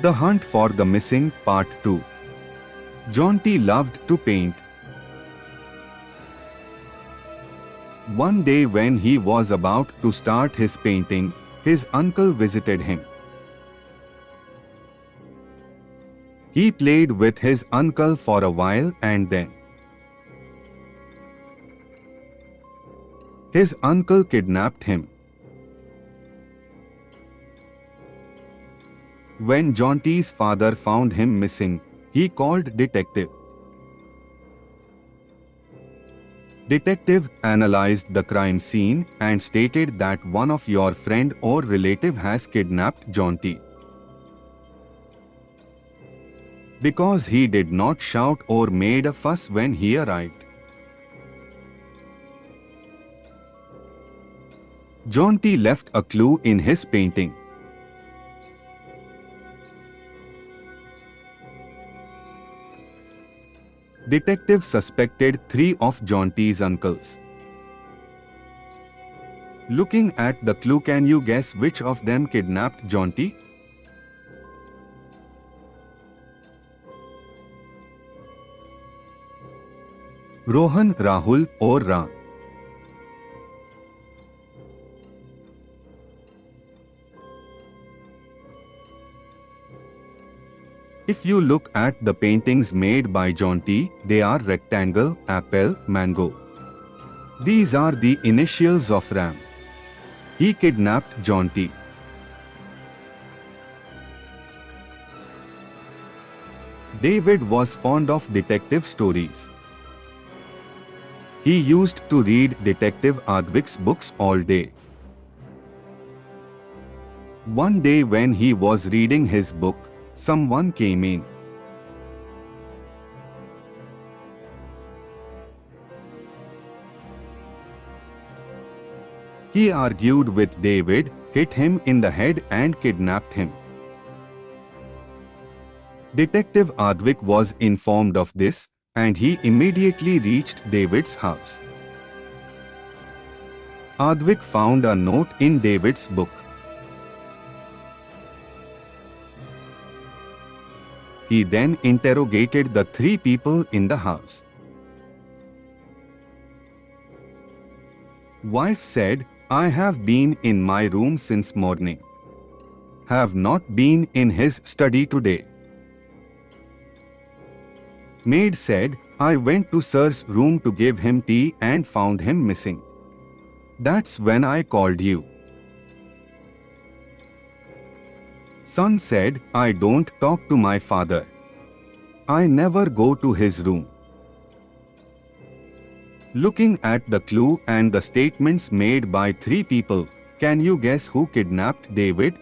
The Hunt for the Missing Part 2. Jaunty loved to paint. One day when he was about to start his painting, his uncle visited him. He played with his uncle for a while and then his uncle kidnapped him. When Jaunty's father found him missing, he called detective. Detective analyzed the crime scene and stated that one of your friend or relative has kidnapped Jaunty. Because he did not shout or made a fuss when he arrived. Jaunty left a clue in his painting. Detective suspected 3 of Jaunty's uncles. Looking at the clue, can you guess which of them kidnapped Jaunty? Rohan, Rahul or Ram? If you look at the paintings made by Jaunty, they are rectangle, apple, mango. These are the initials of Ram. He kidnapped Jaunty. David was fond of detective stories. He used to read Detective Advik's books all day. One day when he was reading his book, someone came in. He argued with David, hit him in the head and kidnapped him. Detective Advik was informed of this, and he immediately reached David's house. Advik found a note in David's book. He then interrogated the 3 people in the house. Wife said, I have been in my room since morning. Have not been in his study today. Maid said, I went to Sir's room to give him tea and found him missing. That's when I called you. Son said, I don't talk to my father. I never go to his room. Looking at the clue and the statements made by 3 people, can you guess who kidnapped David?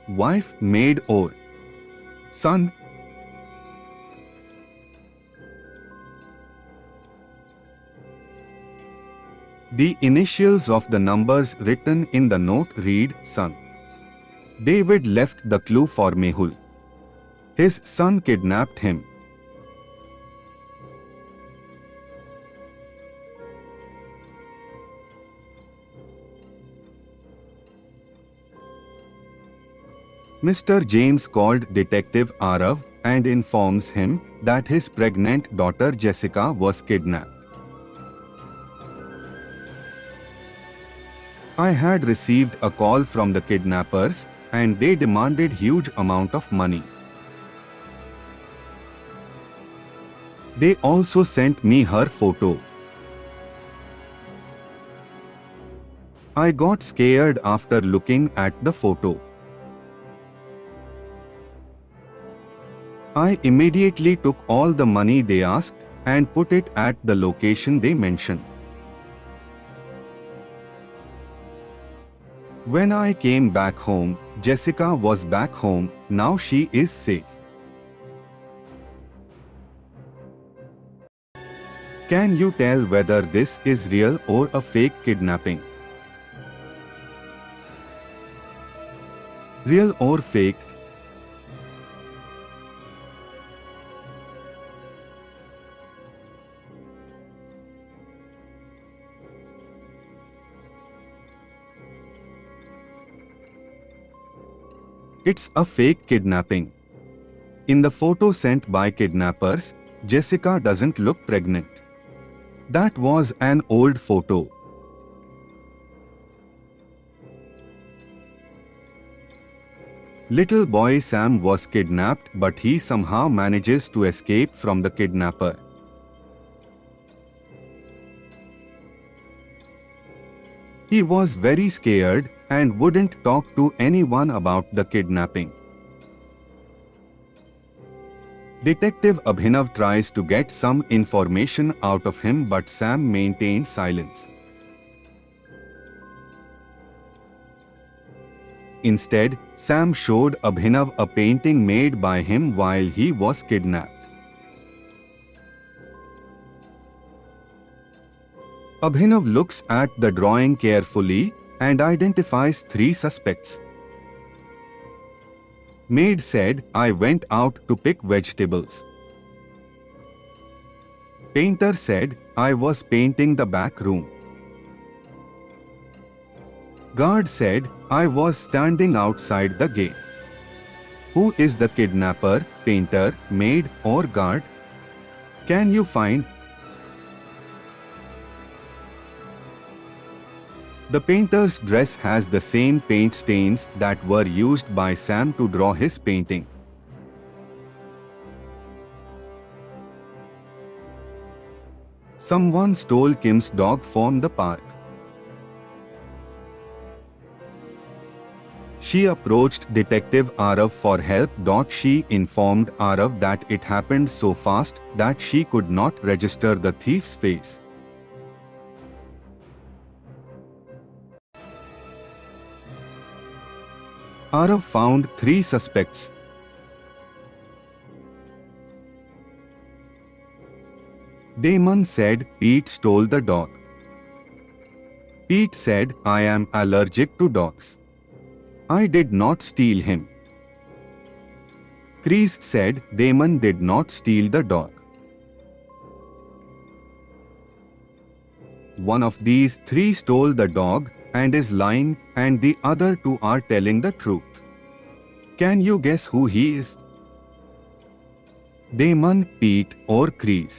Wife, maid or son? The initials of the numbers written in the note read son. David left the clue for Mehul. His son kidnapped him. Mr. James called Detective Arav and informs him that his pregnant daughter Jessica was kidnapped. I had received a call from the kidnappers and they demanded huge amount of money. They also sent me her photo. I got scared after looking at the photo. I immediately took all the money they asked and put it at the location they mentioned. When I came back home, Jessica was back home. Now she is safe. Can you tell whether this is real or a fake kidnapping? Real or fake? It's a fake kidnapping. In the photo sent by kidnappers, Jessica doesn't look pregnant. That was an old photo. Little boy Sam was kidnapped, but he somehow manages to escape from the kidnapper. He was very scared and wouldn't talk to anyone about the kidnapping. Detective Abhinav tries to get some information out of him, but Sam maintained silence. Instead, Sam showed Abhinav a painting made by him while he was kidnapped. Abhinav looks at the drawing carefully and identifies 3 suspects. Maid said, "I went out to pick vegetables." Painter said, "I was painting the back room." Guard said, "I was standing outside the gate." Who is the kidnapper, painter, maid, or guard? Can you find? The painter's dress has the same paint stains that were used by Sam to draw his painting. Someone stole Kim's dog from the park. She approached Detective Arav for help. She informed Arav that it happened so fast that she could not register the thief's face. Arav found 3 suspects. Damon said Pete stole the dog. Pete said, "I am allergic to dogs. I did not steal him." Chris said Damon did not steal the dog. One of these 3 stole the dog and is lying, and the other 2 are telling the truth. Can you guess who he is? Damon, Pete, or Chris?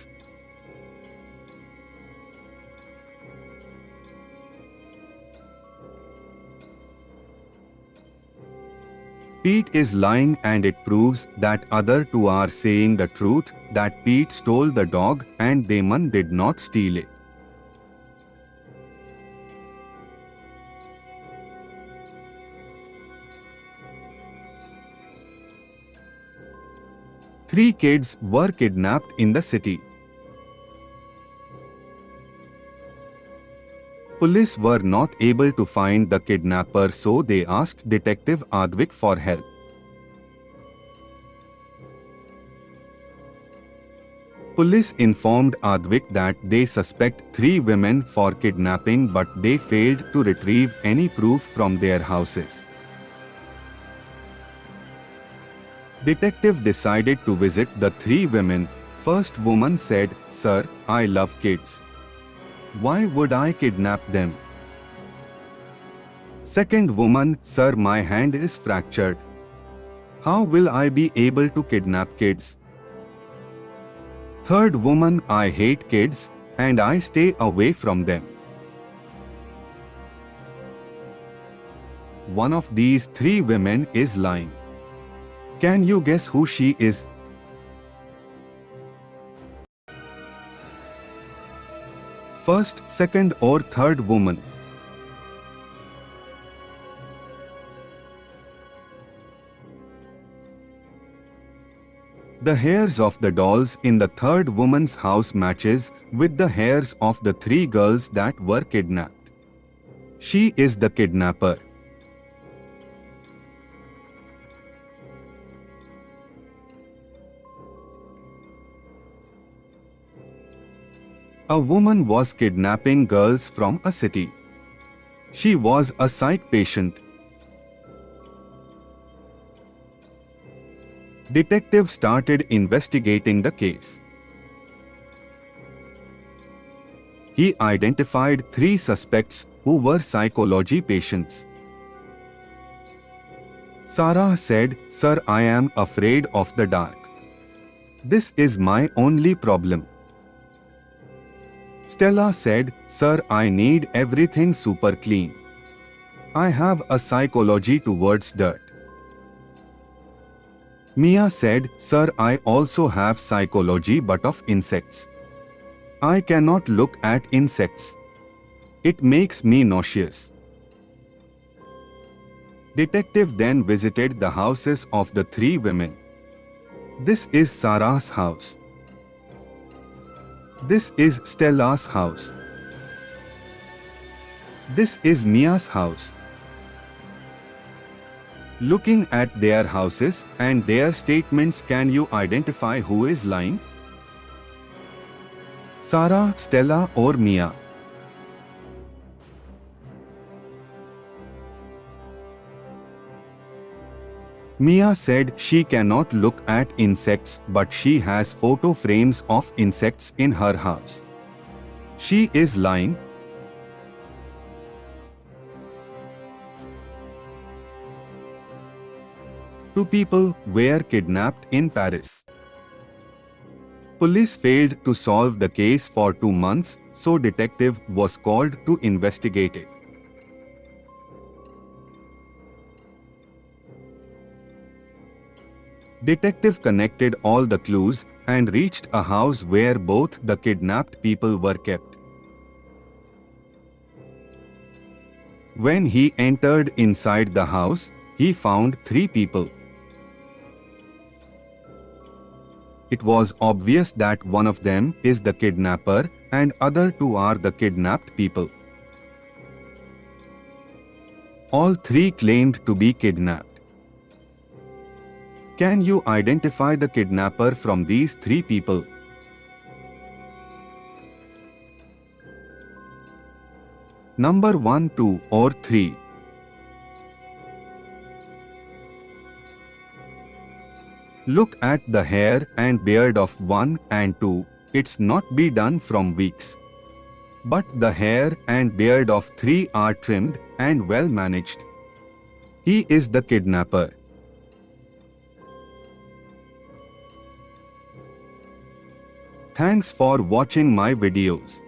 Pete is lying, and it proves that other 2 are saying the truth, that Pete stole the dog and Damon did not steal it. Three kids were kidnapped in the city. Police were not able to find the kidnapper, so they asked Detective Advik for help. Police informed Advik that they suspect 3 women for kidnapping, but they failed to retrieve any proof from their houses. Detective decided to visit the 3 women. First woman said, "Sir, I love kids. Why would I kidnap them?" Second woman, "Sir, my hand is fractured. How will I be able to kidnap kids?" Third woman, "I hate kids and I stay away from them." One of these 3 women is lying. Can you guess who she is? First, second, or third woman? The hairs of the dolls in the third woman's house matches with the hairs of the 3 girls that were kidnapped. She is the kidnapper. A woman was kidnapping girls from a city. She was a psych patient. Detective started investigating the case. He identified 3 suspects who were psychology patients. Sarah said, "Sir, I am afraid of the dark. This is my only problem." Stella said, "Sir, I need everything super clean. I have a psychology towards dirt." Mia said, "Sir, I also have psychology but of insects. I cannot look at insects. It makes me nauseous." Detective then visited the houses of the three women. This is Sarah's house. This is Stella's house. This is Mia's house. Looking at their houses and their statements, can you identify who is lying? Sarah, Stella, or Mia? Mia said she cannot look at insects, but she has photo frames of insects in her house. She is lying. Two people were kidnapped in Paris. Police failed to solve the case for 2 months, so detective was called to investigate it. Detective connected all the clues and reached a house where both the kidnapped people were kept. When he entered inside the house, he found 3 people. It was obvious that one of them is the kidnapper and other 2 are the kidnapped people. All 3 claimed to be kidnapped. Can you identify the kidnapper from these 3 people? Number 1, 2, or 3. Look at the hair and beard of 1 and 2. It's not be done from weeks. But the hair and beard of 3 are trimmed and well managed. He is the kidnapper. Thanks for watching my videos.